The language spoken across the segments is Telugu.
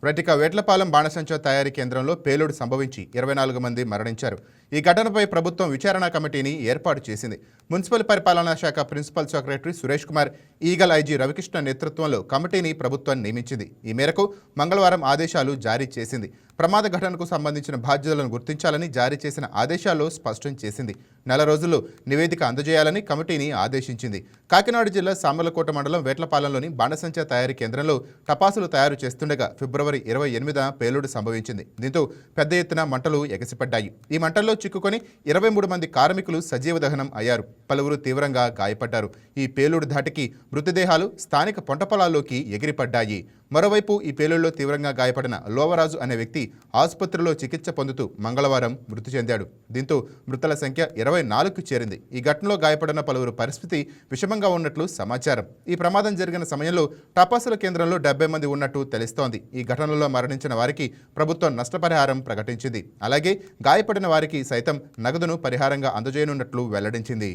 ప్రతిక వేట్లపాలెం బాణసంచా తయారీ కేంద్రంలో పేలుడు సంభవించి 24 మంది మరణించారు. ఈ ఘటనపై ప్రభుత్వం విచారణ కమిటీని ఏర్పాటు చేసింది. మున్సిపల్ పరిపాలనా శాఖ principal secretary Suresh Kumar, Eagle IG Ravikrishna నేతృత్వంలో కమిటీని ప్రభుత్వం నియమించింది. ఈ మేరకు మంగళవారం ఆదేశాలు జారీ చేసింది. ప్రమాద ఘటనకు సంబంధించిన బాధ్యులను గుర్తించాలని జారీ చేసిన ఆదేశాల్లో స్పష్టం చేసింది. 4 రోజుల్లో నివేదిక అందజేయాలని కమిటీని ఆదేశించింది. కాకినాడ జిల్లా సామర్లకోట మండలం వేట్లపాలెంలోని బాణసంచా తయారీ కేంద్రంలో టపాసులు తయారు చేస్తుండగా ఫిబ్రవరి 28న పేలుడు సంభవించింది. దీంతో పెద్ద ఎత్తున మంటలు ఎగసిపడ్డాయి. ఈ మంటల్లో చిక్కుకొని 23 మంది కార్మికులు సజీవ దహనం అయ్యారు. పలువురు తీవ్రంగా గాయపడ్డారు. ఈ పేలుడు ధాటికి మృతదేహాలు స్థానిక పంట పొలాల్లోకి ఎగిరిపడ్డాయి. మరోవైపు ఈ పేలుడులో తీవ్రంగా గాయపడిన లోవరాజు అనే వ్యక్తి ఆసుపత్రిలో చికిత్స పొందుతూ మంగళవారం మృతి చెందాడు. దీంతో మృతుల సంఖ్య 24కు చేరింది. ఈ ఘటనలో గాయపడిన పలువురు పరిస్థితి విషమంగా ఉన్నట్లు సమాచారం. ఈ ప్రమాదం జరిగిన సమయంలో టపాసుల కేంద్రంలో 70 మంది ఉన్నట్టు తెలుస్తోంది. ఈ ఘటనలో మరణించిన వారికి ప్రభుత్వం నష్టపరిహారం ప్రకటించింది. అలాగే గాయపడిన వారికి సైతం నగదును పరిహారంగా అందజేయనున్నట్లు వెల్లడించింది.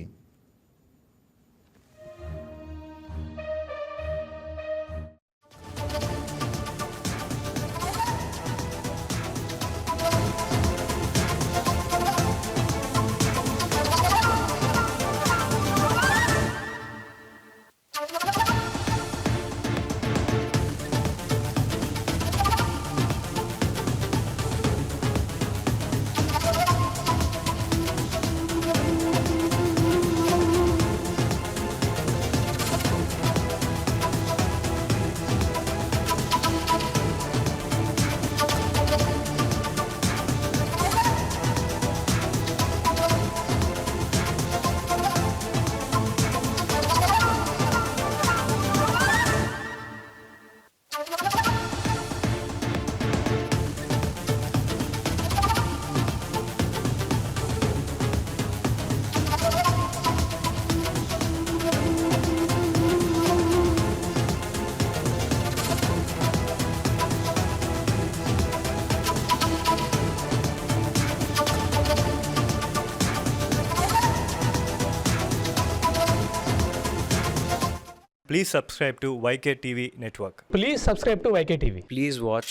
Please subscribe to YK TV Network. Please subscribe to YK TV. Please watch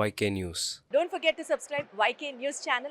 YK News. Don't forget to subscribe YK News channel.